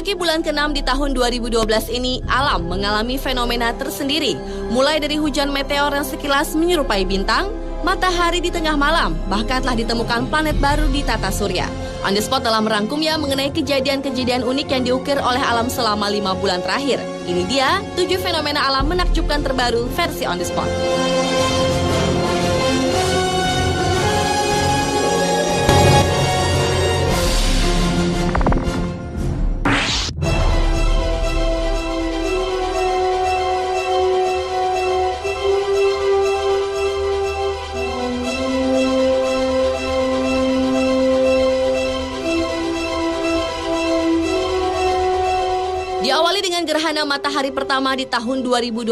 Memasuki bulan ke-6 di tahun 2012 ini, alam mengalami fenomena tersendiri. Mulai dari hujan meteor yang sekilas menyerupai bintang, matahari di tengah malam, bahkan telah ditemukan planet baru di tata surya. On the Spot telah merangkumnya mengenai kejadian-kejadian unik yang diukir oleh alam selama 5 bulan terakhir. Ini dia 7 fenomena alam menakjubkan terbaru versi On the Spot. Diawali dengan gerhana matahari pertama di tahun 2012.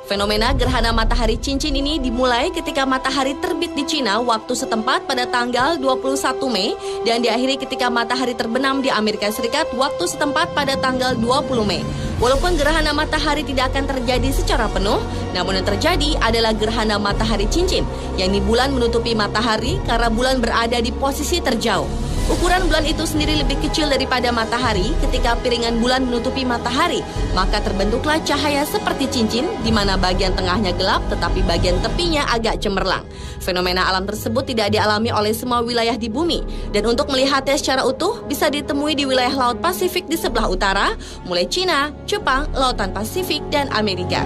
Fenomena gerhana matahari cincin ini dimulai ketika matahari terbit di Cina waktu setempat pada tanggal 21 Mei dan diakhiri ketika matahari terbenam di Amerika Serikat waktu setempat pada tanggal 20 Mei. Walaupun gerhana matahari tidak akan terjadi secara penuh, namun yang terjadi adalah gerhana matahari cincin, yakni bulan menutupi matahari karena bulan berada di posisi terjauh. Ukuran bulan itu sendiri lebih kecil daripada matahari. Ketika piringan bulan menutupi matahari, maka terbentuklah cahaya seperti cincin, di mana bagian tengahnya gelap tetapi bagian tepinya agak cemerlang. Fenomena alam tersebut tidak dialami oleh semua wilayah di bumi, dan untuk melihatnya secara utuh bisa ditemui di wilayah Laut Pasifik di sebelah utara, mulai Cina, Jepang, Lautan Pasifik, dan Amerika.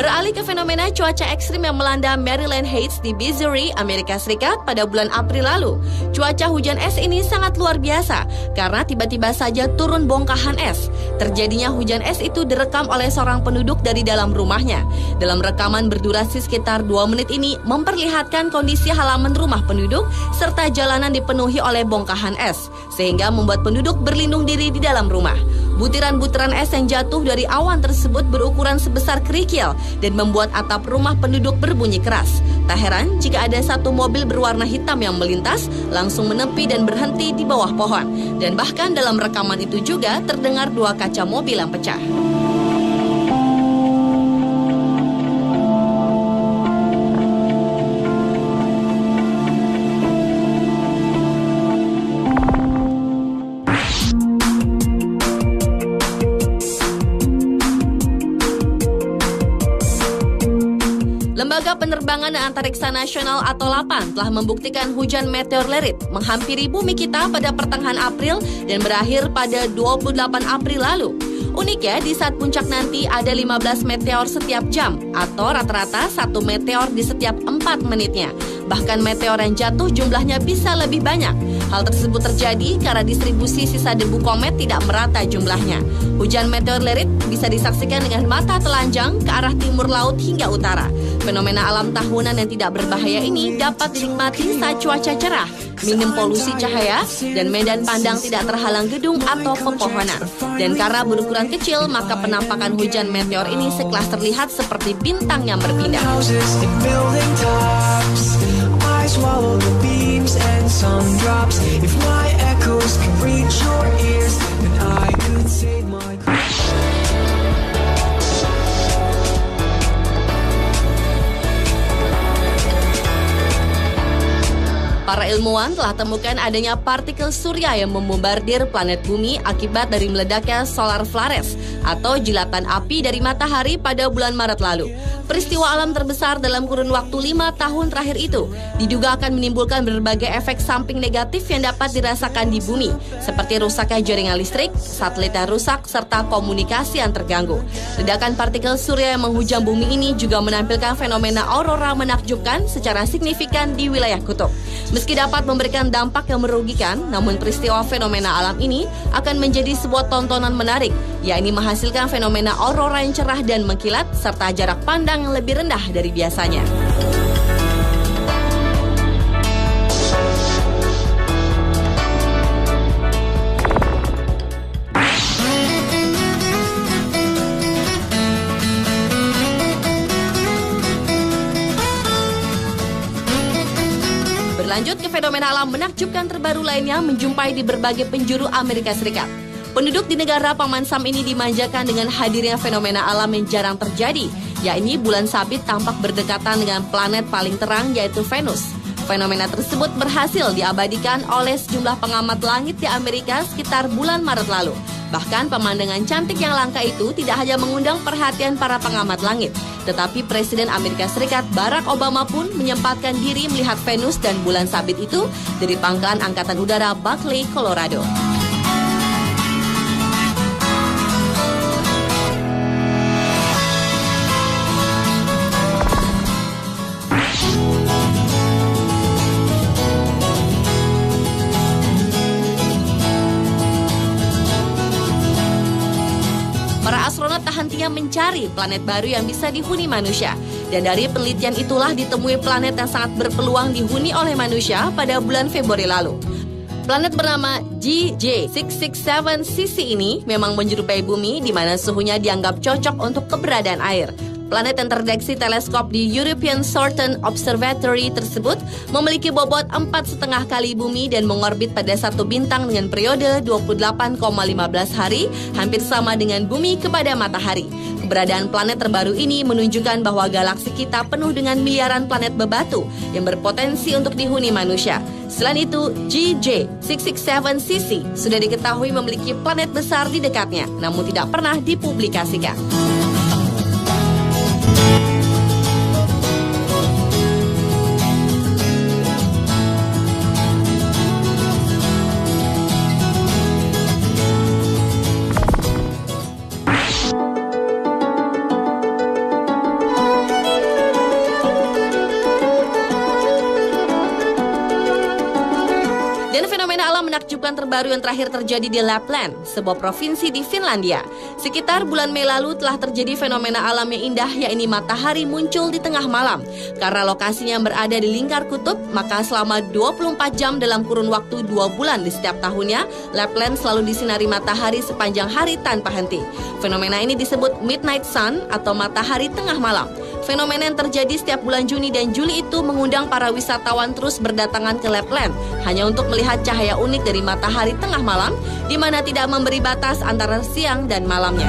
Beralih ke fenomena cuaca ekstrim yang melanda Maryland Heights di Missouri, Amerika Serikat pada bulan April lalu. Cuaca hujan es ini sangat luar biasa karena tiba-tiba saja turun bongkahan es. Terjadinya hujan es itu direkam oleh seorang penduduk dari dalam rumahnya. Dalam rekaman berdurasi sekitar 2 menit ini memperlihatkan kondisi halaman rumah penduduk serta jalanan dipenuhi oleh bongkahan es, sehingga membuat penduduk berlindung diri di dalam rumah. Butiran-butiran es yang jatuh dari awan tersebut berukuran sebesar kerikil dan membuat atap rumah penduduk berbunyi keras. Tak heran jika ada satu mobil berwarna hitam yang melintas, langsung menepi dan berhenti di bawah pohon. Dan bahkan dalam rekaman itu juga terdengar 2 kaca mobil yang pecah. Lembaga Penerbangan dan Antariksa Nasional atau LAPAN telah membuktikan hujan meteor lerit menghampiri bumi kita pada pertengahan April dan berakhir pada 28 April lalu. Uniknya, di saat puncak nanti ada 15 meteor setiap jam atau rata-rata 1 meteor di setiap 4 menitnya. Bahkan meteor yang jatuh jumlahnya bisa lebih banyak. Hal tersebut terjadi karena distribusi sisa debu komet tidak merata jumlahnya. Hujan meteor lerit bisa disaksikan dengan mata telanjang ke arah timur laut hingga utara. Fenomena alam tahunan yang tidak berbahaya ini dapat dinikmati saat cuaca cerah, minim polusi cahaya, dan medan pandang tidak terhalang gedung atau pepohonan. Dan karena berukuran kecil, maka penampakan hujan meteor ini sekelas terlihat seperti bintang yang berpindah. Swallow the beams and sun drops. If my echoes can reach your ears, then I could save my Para ilmuwan telah temukan adanya partikel surya yang membombardir planet bumi akibat dari meledaknya solar flares atau jilatan api dari matahari pada bulan Maret lalu. Peristiwa alam terbesar dalam kurun waktu 5 tahun terakhir itu diduga akan menimbulkan berbagai efek samping negatif yang dapat dirasakan di bumi, seperti rusaknya jaringan listrik, satelit yang rusak, serta komunikasi yang terganggu. Ledakan partikel surya yang menghujam bumi ini juga menampilkan fenomena aurora menakjubkan secara signifikan di wilayah kutub. Meski dapat memberikan dampak yang merugikan, namun peristiwa fenomena alam ini akan menjadi sebuah tontonan menarik, yakni menghasilkan fenomena aurora yang cerah dan mengkilat, serta jarak pandang yang lebih rendah dari biasanya. Berlanjut ke fenomena alam menakjubkan terbaru lainnya menjumpai di berbagai penjuru Amerika Serikat. Penduduk di negara Paman Sam ini dimanjakan dengan hadirnya fenomena alam yang jarang terjadi, yakni bulan sabit tampak berdekatan dengan planet paling terang yaitu Venus. Fenomena tersebut berhasil diabadikan oleh sejumlah pengamat langit di Amerika sekitar bulan Maret lalu. Bahkan pemandangan cantik yang langka itu tidak hanya mengundang perhatian para pengamat langit, tetapi Presiden Amerika Serikat Barack Obama pun menyempatkan diri melihat Venus dan bulan sabit itu dari pangkalan Angkatan Udara Buckley, Colorado. Para astronot tak hentinya mencari planet baru yang bisa dihuni manusia. Dan dari penelitian itulah ditemui planet yang sangat berpeluang dihuni oleh manusia pada bulan Februari lalu. Planet bernama GJ667cc ini memang menyerupai bumi di mana suhunya dianggap cocok untuk keberadaan air. Planet yang terdeteksi teleskop di European Southern Observatory tersebut memiliki bobot 4,5 kali bumi dan mengorbit pada satu bintang dengan periode 28,15 hari, hampir sama dengan bumi kepada matahari. Keberadaan planet terbaru ini menunjukkan bahwa galaksi kita penuh dengan miliaran planet bebatu yang berpotensi untuk dihuni manusia. Selain itu, GJ667cc sudah diketahui memiliki planet besar di dekatnya, namun tidak pernah dipublikasikan. Dan fenomena alam menakjubkan terbaru yang terakhir terjadi di Lapland, sebuah provinsi di Finlandia. Sekitar bulan Mei lalu telah terjadi fenomena alam yang indah, yakni matahari muncul di tengah malam. Karena lokasinya berada di lingkar kutub, maka selama 24 jam dalam kurun waktu 2 bulan di setiap tahunnya, Lapland selalu disinari matahari sepanjang hari tanpa henti. Fenomena ini disebut Midnight Sun atau matahari tengah malam. Fenomena yang terjadi setiap bulan Juni dan Juli itu mengundang para wisatawan terus berdatangan ke Lapland hanya untuk melihat cahaya unik dari matahari tengah malam di mana tidak memberi batas antara siang dan malamnya.